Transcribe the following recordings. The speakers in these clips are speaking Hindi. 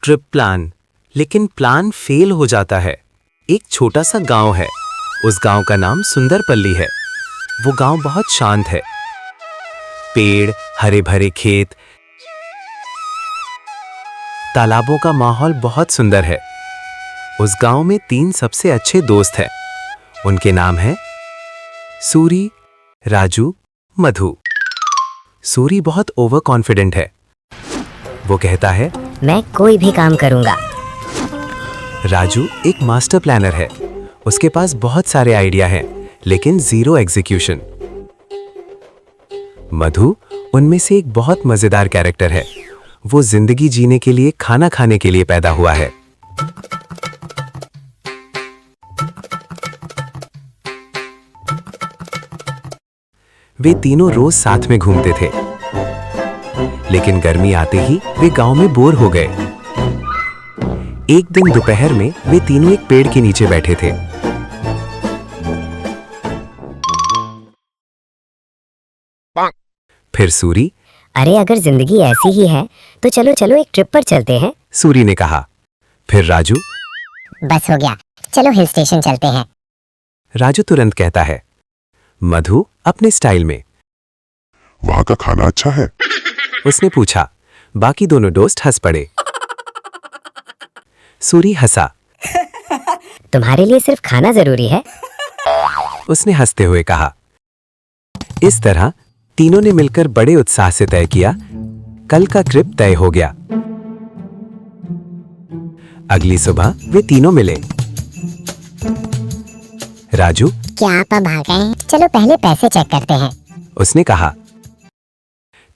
ट्रिप प्लान, लेकिन प्लान फेल हो जाता है। एक छोटा सा गांव है। उस गांव का नाम सुंदरपल्ली है। वो गांव बहुत शांत है। पेड़, हरे भरे खेत, तालाबों का माहौल बहुत सुंदर है। उस गांव में 3 सबसे अच्छे दोस्त हैं। उनके नाम हैं सूरी, राजू, मधु। सूरी बहुत ओवर कॉन्फिडेंट है। वो कहता है, मैं कोई भी काम करूंगा। राजू एक मास्टर प्लानर है। उसके पास बहुत सारे आइडिया हैं, लेकिन 0 एग्जीक्यूशन। मधु उनमें से एक बहुत मजेदार कैरेक्टर है। वो जिंदगी जीने के लिए खाना खाने के लिए पैदा हुआ है। वे तीनों रोज साथ में घूमते थे, लेकिन गर्मी आते ही वे गांव में बोर हो गए। एक दिन दोपहर में वे तीनों एक पेड़ के नीचे बैठे थे। फिर सूरी, अरे अगर जिंदगी ऐसी ही है तो चलो चलो एक ट्रिप पर चलते हैं। सूरी ने कहा। फिर राजू, बस हो गया, चलो हिल स्टेशन चलते हैं। राजू तुरंत कहता है। मधु अपने स्टाइल में, वहाँ का खाना अच्छा है? उसने पूछा। बाकी दोनों दोस्त हंस पड़े। सूरी हंसा। तुम्हारे लिए सिर्फ खाना जरूरी है? उसने हंसते हुए कहा। इस तरह तीनों ने मिलकर बड़े उत्साह से तय किया। कल का ट्रिप तय हो गया। अगली सुबह वे तीनों मिले। राजू, क्या आप अब आ गए? चलो पहले पैसे चेक करते हैं। उसने कहा।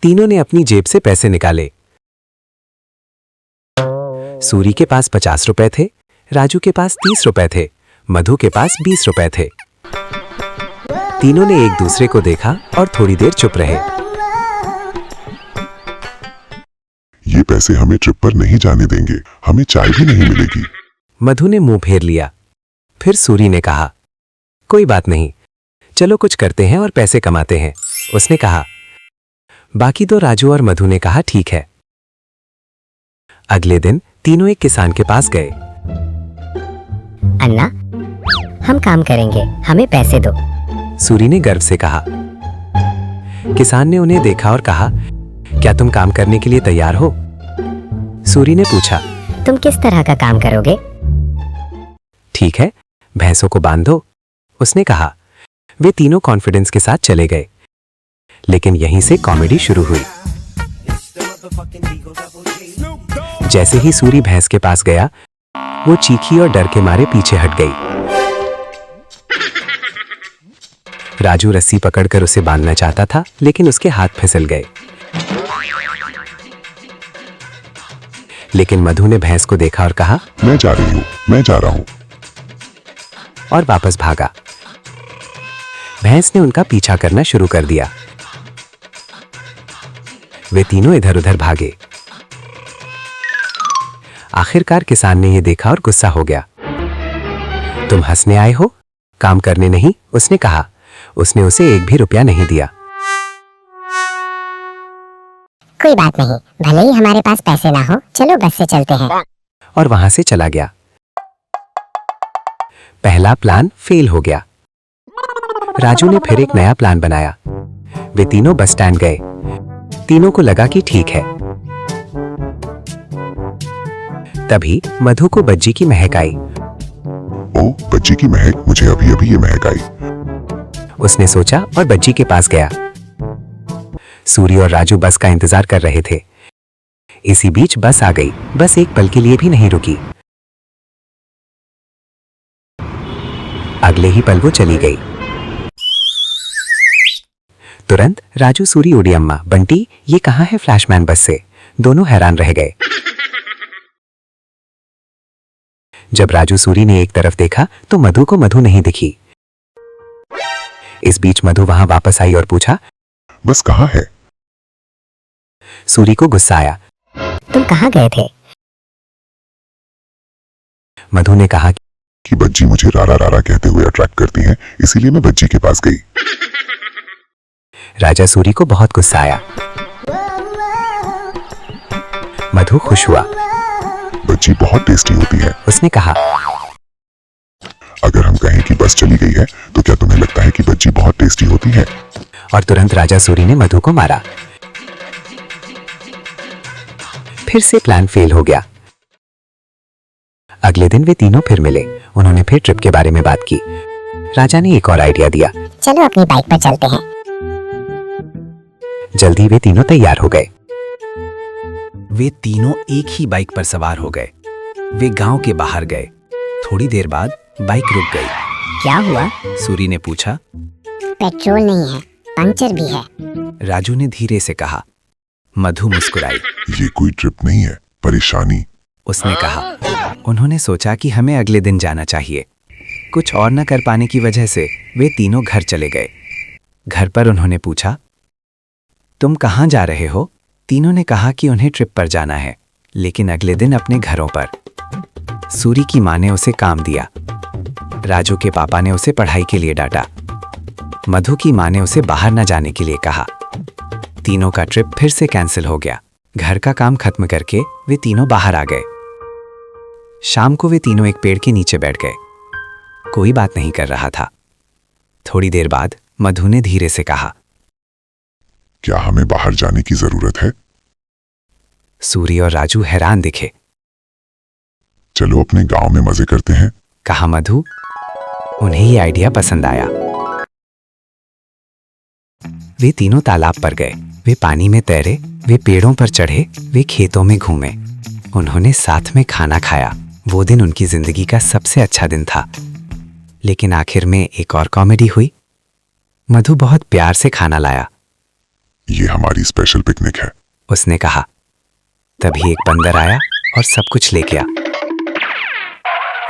तीनों ने अपनी जेब से पैसे निकाले। सूरी के पास 50 रुपए थे, राजू के पास 30 रुपए थे, मधु के पास 20 रुपए थे। तीनों ने एक दूसरे को देखा और थोड़ी देर चुप रहे। ये पैसे हमें ट्रिप पर नहीं जाने देंगे, हमें चाय भी नहीं मिलेगी। मधु ने मुंह फेर लिया। फिर सूरी ने कहा, कोई बात नहीं, चलो कुछ करते हैं और पैसे कमाते हैं। उसने कहा। बाकी तो राजू और मधु ने कहा ठीक है। अगले दिन तीनों एक किसान के पास गए। अन्ना, हम काम करेंगे, हमें पैसे दो। सूरी ने गर्व से कहा। किसान ने उन्हें देखा और कहा, क्या तुम काम करने के लिए तैयार हो? सूरी ने पूछा। तुम किस तरह का काम करोगे? ठीक है, भैंसों को बांध दो, उसने कहा। वे तीनों कॉन्फिडेंस के साथ चले गए। लेकिन यहीं से कॉमेडी शुरू हुई। जैसे ही सूरी भैंस के पास गया, वो चीखी और डर के मारे पीछे हट गई। राजू रस्सी पकड़कर उसे बांधना चाहता था, लेकिन उसके हाथ फिसल गए। लेकिन मधु ने भैंस को देखा और कहा, मैं जा रही हूँ, मैं जा रहा हूँ, और वापस भागा। भैंस ने उनका पीछा करना शुरू कर दिया। वे तीनों इधर उधर भागे। आखिरकार किसान ने यह देखा और गुस्सा हो गया। तुम हंसने आए हो, काम करने नहीं, उसने कहा। उसने उसे 1 भी रुपया नहीं दिया। कोई बात नहीं, भले ही हमारे पास पैसे ना हो, चलो बस से चलते हैं। और वहां से चला गया। पहला प्लान फेल हो गया। राजू ने फिर एक नया प्लान बनाया। वे तीनों बस स्टैंड गए। तीनों को लगा कि ठीक है। तभी मधु को बज्जी की महक आई। ओ, बच्ची की महक, मुझे अभी अभी ये महक आई। उसने सोचा और बज्जी के पास गया। सूरी और राजू बस का इंतजार कर रहे थे। इसी बीच बस आ गई। बस एक पल के लिए भी नहीं रुकी। अगले ही पल वो चली गई। तुरंत राजू, सूरी उड़ी। अम्मा, बंटी, ये कहाँ है फ्लैशमैन बस से? दोनों हैरान रह गए। जब राजू सूरी ने एक तरफ देखा तो मधु को मधु नहीं दिखी। इस बीच मधु वहां वापस आई और पूछा, बस कहाँ है? सूरी को गुस्सा आया। तुम कहाँ गए थे? मधु ने कहा कि बच्ची मुझे रारा रारा कहते हुए अट्रैक्ट करती हैं, इसीलिए मैं बच्ची के पास गई। राजा सूरी को बहुत गुस्सा आया। मधु खुश हुआ। बज्जी बहुत टेस्टी होती है। उसने कहा। अगर हम कहें कि बस चली गई है तो क्या तुम्हें लगता है कि बज्जी बहुत टेस्टी होती है? और तुरंत राजा सूरी ने मधु को मारा। फिर से प्लान फेल हो गया। अगले दिन वे तीनों फिर मिले। उन्होंने फिर ट्रिप के बारे में बात की। राजा ने एक और आइडिया दिया। चलो अपनी बाइक पर चलते हैं। जल्दी वे तीनों तैयार हो गए। वे तीनों एक ही बाइक पर सवार हो गए। वे गांव के बाहर गए। थोड़ी देर बाद बाइक रुक गई। क्या हुआ? सूरी ने पूछा। पेट्रोल नहीं है, पंक्चर भी है। राजू ने धीरे से कहा। मधु मुस्कुराई। ये कोई ट्रिप नहीं है, परेशानी। उसने कहा। उन्होंने सोचा कि हमें अगले दिन जाना चाहिए। कुछ और न कर पाने की वजह से वे तीनों घर चले गए। घर पर उन्होंने पूछा, तुम कहाँ जा रहे हो? तीनों ने कहा कि उन्हें ट्रिप पर जाना है, लेकिन अगले दिन अपने घरों पर। सूरी की माँ ने उसे काम दिया। राजू के पापा ने उसे पढ़ाई के लिए डांटा। मधु की माँ ने उसे बाहर न जाने के लिए कहा। तीनों का ट्रिप फिर से कैंसिल हो गया। घर का काम खत्म करके वे तीनों बाहर आ गए। शाम को वे तीनों एक पेड़ के नीचे बैठ गए। कोई बात नहीं कर रहा था। थोड़ी देर बाद मधु ने धीरे से कहा, क्या हमें बाहर जाने की जरूरत है? सूरी और राजू हैरान दिखे। चलो अपने गांव में मजे करते हैं, कहा मधु। उन्हें ये आइडिया पसंद आया। वे तीनों तालाब पर गए। वे पानी में तैरे, वे पेड़ों पर चढ़े, वे खेतों में घूमे। उन्होंने साथ में खाना खाया। वो दिन उनकी जिंदगी का सबसे अच्छा दिन था। लेकिन आखिर में एक और कॉमेडी हुई। मधु बहुत प्यार से खाना लाया। ये हमारी स्पेशल पिकनिक है, उसने कहा। तभी एक बंदर आया और सब कुछ ले गया।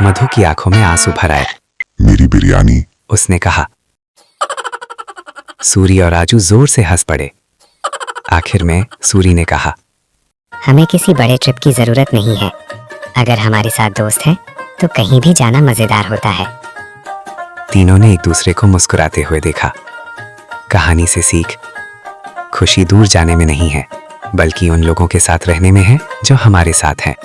मधु की आंखों में आंसू भर आए। मेरी बिरयानी, उसने कहा। सूरी और राजू जोर से हंस पड़े। आखिर में सूरी ने कहा, हमें किसी बड़े ट्रिप की जरूरत नहीं है। अगर हमारे साथ दोस्त हैं तो कहीं भी जाना मजेदार होता है। तीनों ने एक दूसरे को मुस्कुराते हुए देखा। कहानी से सीख, खुशी दूर जाने में नहीं है, बल्कि उन लोगों के साथ रहने में है जो हमारे साथ हैं।